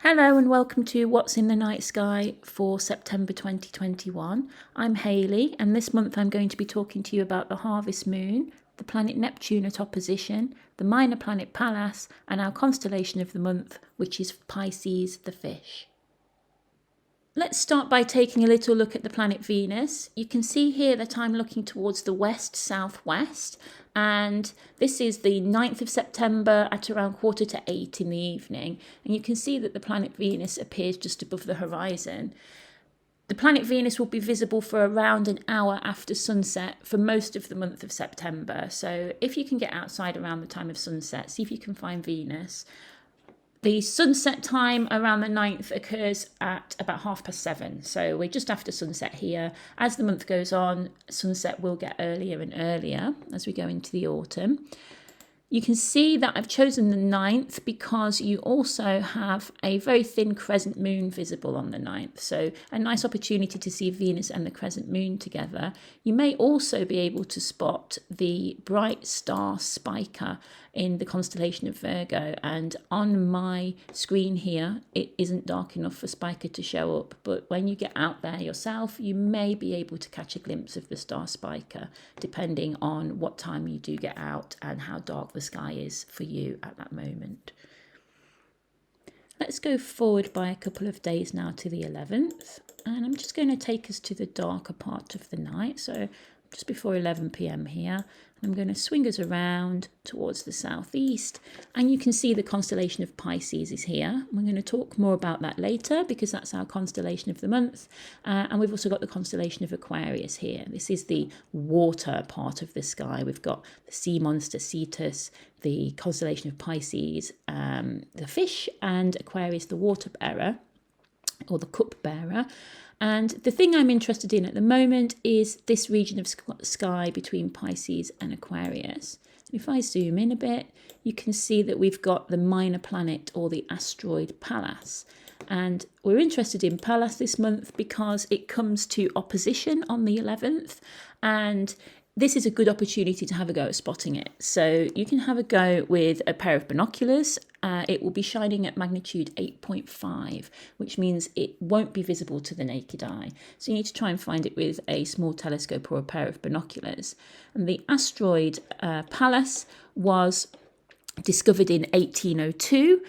Hello and welcome to What's in the Night Sky for September 2021. I'm Hayley, and this month I'm going to be talking to you about the harvest moon, the planet Neptune at opposition, the minor planet Pallas, and our constellation of the month, which is Pisces, the fish. Let's start by taking a little look at the planet Venus. You can see here that I'm looking towards the west-southwest, and this is the 9th of September at around 7:45 in the evening. And you can see that the planet Venus appears just above the horizon. The planet Venus will be visible for around an hour after sunset for most of the month of September. So if you can get outside around the time of sunset, see if you can find Venus. The sunset time around the 9th occurs at about 7:30. So we're just after sunset here. As the month goes on, sunset will get earlier and earlier as we go into the autumn. You can see that I've chosen the 9th because you also have a very thin crescent moon visible on the 9th. So a nice opportunity to see Venus and the crescent moon together. You may also be able to spot the bright star Spica in the constellation of Virgo. And on my screen here, it isn't dark enough for Spica to show up. But when you get out there yourself, you may be able to catch a glimpse of the star Spica, depending on what time you do get out and how dark the sky is for you at that moment. Let's go forward by a couple of days now to the 11th, and I'm just going to take us to the darker part of the night, so just before 11 p.m. here. I'm going to swing us around towards the southeast, and you can see the constellation of Pisces is here. We're going to talk more about that later because that's our constellation of the month, and we've also got the constellation of Aquarius here. This is the water part of the sky. We've got the sea monster Cetus, the constellation of Pisces, the fish, and Aquarius, the water bearer or the cup bearer. And the thing I'm interested in at the moment is this region of sky between Pisces and Aquarius. If I zoom in a bit, you can see that we've got the minor planet or the asteroid Pallas. And we're interested in Pallas this month because it comes to opposition on the 11th, and this is a good opportunity to have a go at spotting it. So you can have a go with a pair of binoculars. It will be shining at magnitude 8.5, which means it won't be visible to the naked eye. So you need to try and find it with a small telescope or a pair of binoculars. And the asteroid Pallas was discovered in 1802.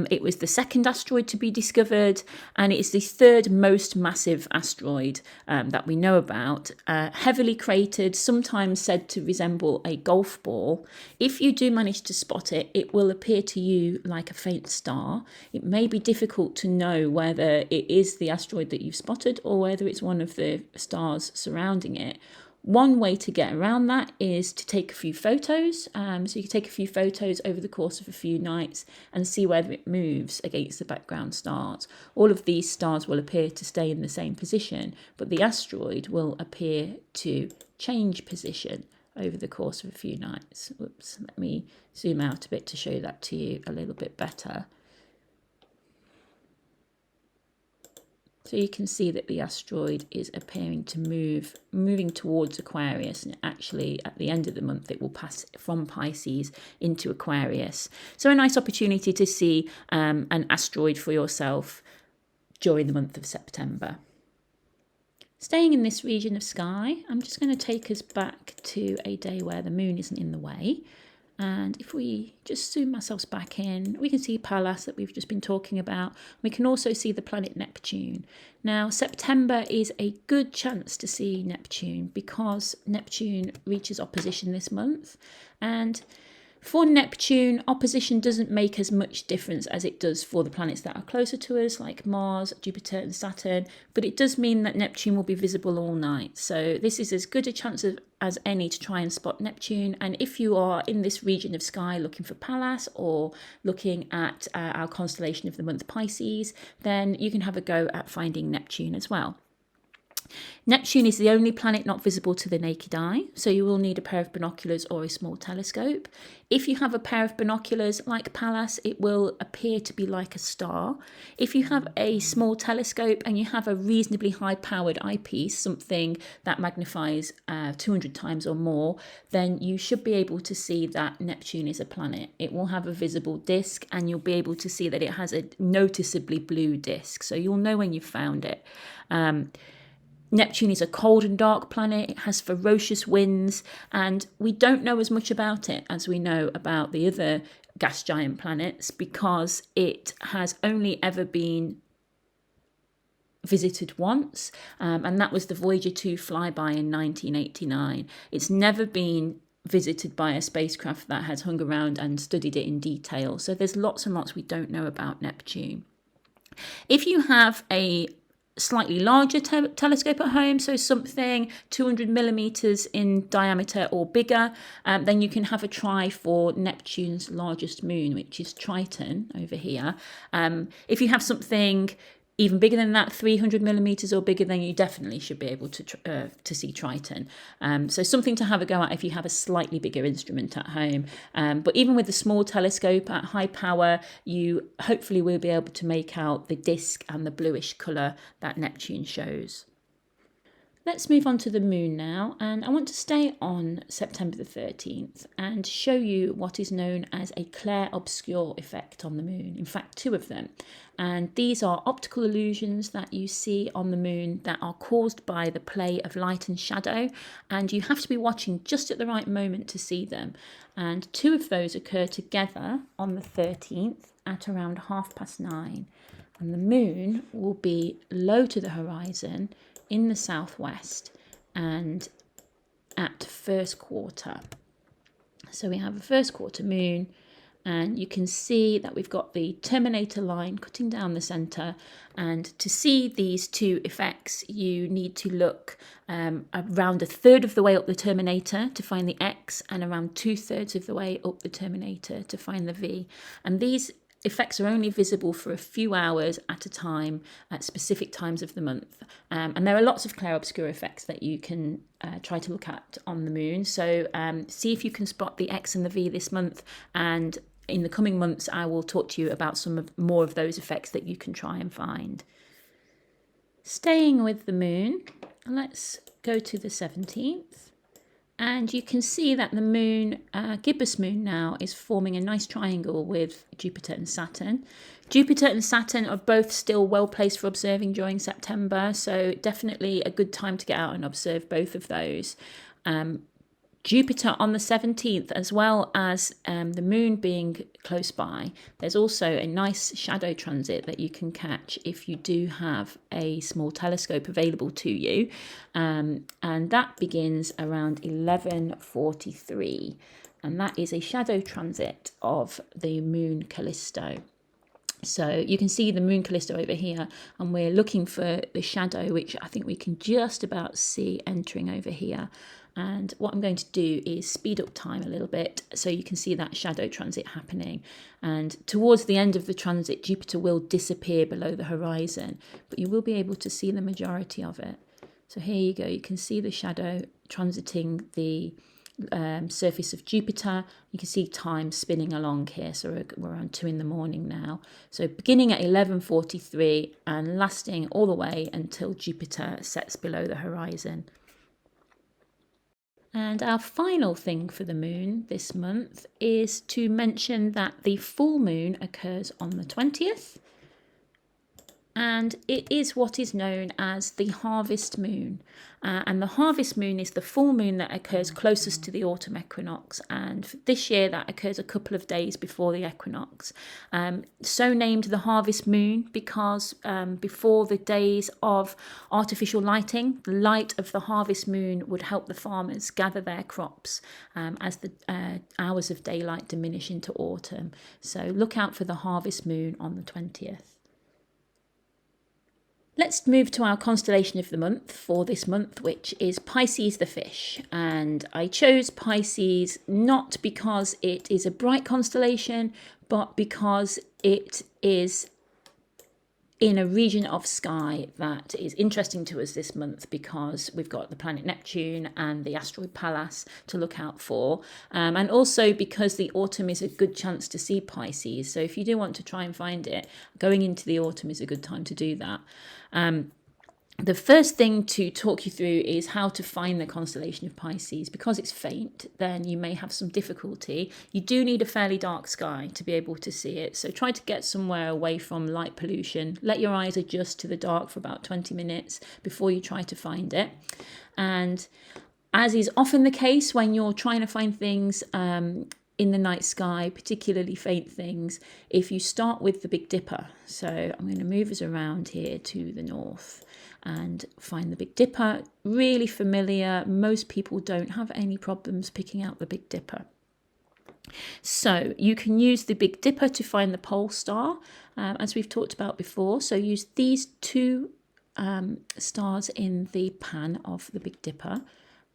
It was the second asteroid to be discovered, and it is the third most massive asteroid that we know about. Heavily cratered, sometimes said to resemble a golf ball. If you do manage to spot it, it will appear to you like a faint star. It may be difficult to know whether it is the asteroid that you've spotted or whether it's one of the stars surrounding it. One way to get around that is to take a few photos. So you can take a few photos over the course of a few nights and see whether it moves against the background stars. All of these stars will appear to stay in the same position, but the asteroid will appear to change position over the course of a few nights. Whoops, let me zoom out a bit to show that to you a little bit better. So you can see that the asteroid is appearing to moving towards Aquarius, and actually at the end of the month it will pass from Pisces into Aquarius. So a nice opportunity to see an asteroid for yourself during the month of September. Staying in this region of sky, I'm just going to take us back to a day where the moon isn't in the way. And if we just zoom ourselves back in, we can see Pallas that we've just been talking about. We can also see the planet Neptune. Now, September is a good chance to see Neptune because Neptune reaches opposition this month. And for Neptune, opposition doesn't make as much difference as it does for the planets that are closer to us, like Mars, Jupiter and Saturn, but it does mean that Neptune will be visible all night. So this is as good a chance as any to try and spot Neptune. And if you are in this region of sky looking for Pallas or looking at our constellation of the month Pisces, then you can have a go at finding Neptune as well. Neptune is the only planet not visible to the naked eye, so you will need a pair of binoculars or a small telescope. If you have a pair of binoculars like Pallas, it will appear to be like a star. If you have a small telescope and you have a reasonably high-powered eyepiece, something that magnifies 200 times or more, then you should be able to see that Neptune is a planet. It will have a visible disk, and you'll be able to see that it has a noticeably blue disk, so you'll know when you've found it. Neptune is a cold and dark planet. It has ferocious winds, and we don't know as much about it as we know about the other gas giant planets, because it has only ever been visited once, and that was the Voyager 2 flyby in 1989. It's never been visited by a spacecraft that has hung around and studied it in detail. So there's lots and lots we don't know about Neptune. If you have a slightly larger telescope at home, so something 200 millimeters in diameter or bigger, then you can have a try for Neptune's largest moon, which is Triton over here. If you have something even bigger than that, 300 millimeters or bigger, then you definitely should be able to see Triton. So something to have a go at if you have a slightly bigger instrument at home. But even with the small telescope at high power, you hopefully will be able to make out the disk and the bluish colour that Neptune shows. Let's move on to the moon now, and I want to stay on September the 13th and show you what is known as a Clair Obscur effect on the moon. In fact, two of them. And these are optical illusions that you see on the moon that are caused by the play of light and shadow, and you have to be watching just at the right moment to see them. And two of those occur together on the 13th at around 9:30. And the moon will be low to the horizon in the southwest and at first quarter. So we have a first quarter moon, and you can see that we've got the terminator line cutting down the centre, and to see these two effects you need to look around a third of the way up the terminator to find the X, and around 2/3 of the way up the terminator to find the V. And these effects are only visible for a few hours at a time at specific times of the month. And there are lots of Clair Obscur effects that you can try to look at on the moon. So see if you can spot the X and the V this month, and in the coming months I will talk to you about more of those effects that you can try and find. Staying with the moon, let's go to the 17th. And you can see that the moon, gibbous moon now, is forming a nice triangle with Jupiter and Saturn. Jupiter and Saturn are both still well placed for observing during September, so definitely a good time to get out and observe both of those. Jupiter on the 17th, as well as the moon being close by, there's also a nice shadow transit that you can catch if you do have a small telescope available to you, and that begins around 11:43, and that is a shadow transit of the moon Callisto. So you can see the moon Callisto over here, and we're looking for the shadow, which I think we can just about see entering over here. And what I'm going to do is speed up time a little bit so you can see that shadow transit happening. And towards the end of the transit, Jupiter will disappear below the horizon, but you will be able to see the majority of it. So here you go, you can see the shadow transiting the surface of Jupiter. You can see time spinning along here, so we're around 2 in the morning now. So beginning at 11:43 and lasting all the way until Jupiter sets below the horizon. And our final thing for the moon this month is to mention that the full moon occurs on the 20th. And it is what is known as the harvest moon. And the harvest moon is the full moon that occurs closest to the autumn equinox. And this year that occurs a couple of days before the equinox. So named the harvest moon because before the days of artificial lighting, the light of the harvest moon would help the farmers gather their crops as the hours of daylight diminish into autumn. So look out for the harvest moon on the 20th. Let's move to our constellation of the month for this month, which is Pisces the fish. And I chose Pisces not because it is a bright constellation, but because it in a region of sky that is interesting to us this month, because we've got the planet Neptune and the asteroid Pallas to look out for, and also because the autumn is a good chance to see Pisces. So if you do want to try and find it, going into the autumn is a good time to do that. The first thing to talk you through is how to find the constellation of Pisces. Because it's faint, then you may have some difficulty. You do need a fairly dark sky to be able to see it. So try to get somewhere away from light pollution. Let your eyes adjust to the dark for about 20 minutes before you try to find it. And as is often the case when you're trying to find things in the night sky, particularly faint things, if you start with the Big Dipper. So I'm going to move us around here to the north and find the Big Dipper. Really familiar. Most people don't have any problems picking out the Big Dipper. So you can use the Big Dipper to find the pole star, as we've talked about before. So use these two stars in the pan of the Big Dipper.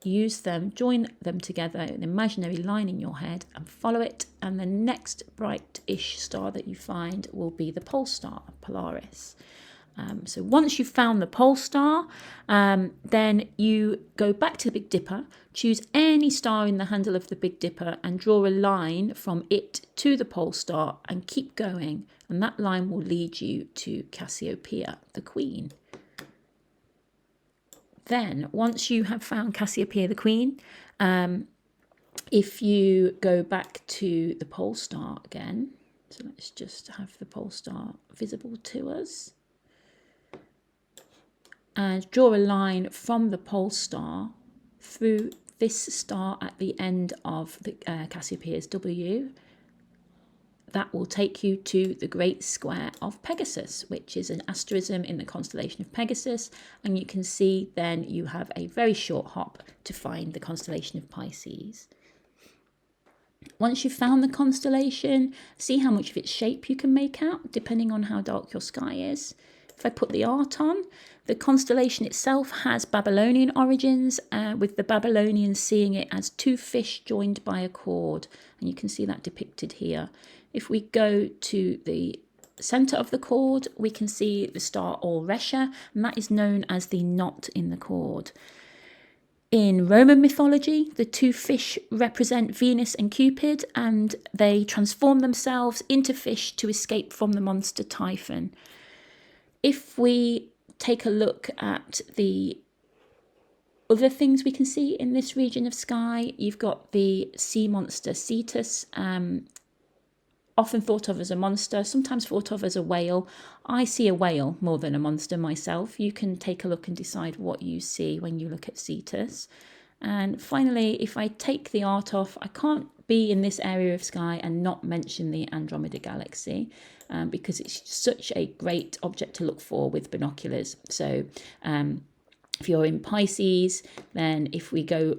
Use them, join them together, an imaginary line in your head, and follow it. And the next bright-ish star that you find will be the pole star, Polaris. So once you've found the pole star, then you go back to the Big Dipper, choose any star in the handle of the Big Dipper and draw a line from it to the pole star and keep going. And that line will lead you to Cassiopeia, the Queen. Then, once you have found Cassiopeia, the Queen, if you go back to the pole star again, so let's just have the pole star visible to us, and draw a line from the pole star through this star at the end of the Cassiopeia's W. That will take you to the Great Square of Pegasus, which is an asterism in the constellation of Pegasus. And you can see then you have a very short hop to find the constellation of Pisces. Once you've found the constellation, see how much of its shape you can make out, depending on how dark your sky is. If I put the art on, the constellation itself has Babylonian origins, with the Babylonians seeing it as two fish joined by a cord. And you can see that depicted here. If we go to the centre of the cord, we can see the star Auresha, and that is known as the knot in the cord. In Roman mythology, the two fish represent Venus and Cupid, and they transform themselves into fish to escape from the monster Typhon. If we take a look at the other things we can see in this region of sky, you've got the sea monster Cetus, often thought of as a monster, sometimes thought of as a whale. I see a whale more than a monster myself. You can take a look and decide what you see when you look at Cetus. And finally, if I take the art off, I can't be in this area of sky and not mention the Andromeda Galaxy, because it's such a great object to look for with binoculars. So if you're in Pisces, then if we go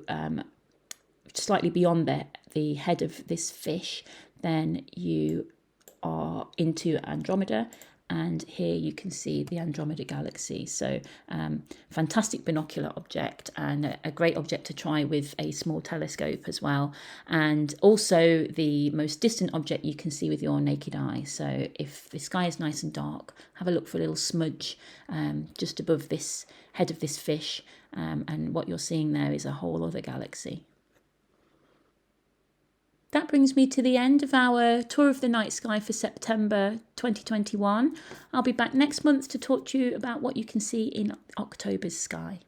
slightly beyond the head of this fish, then you are into Andromeda, and here you can see the Andromeda Galaxy. So fantastic binocular object, and a great object to try with a small telescope as well, and also the most distant object you can see with your naked eye. So if the sky is nice and dark, have a look for a little smudge just above this head of this fish, and what you're seeing there is a whole other galaxy. That brings me to the end of our tour of the night sky for September 2021. I'll be back next month to talk to you about what you can see in October's sky.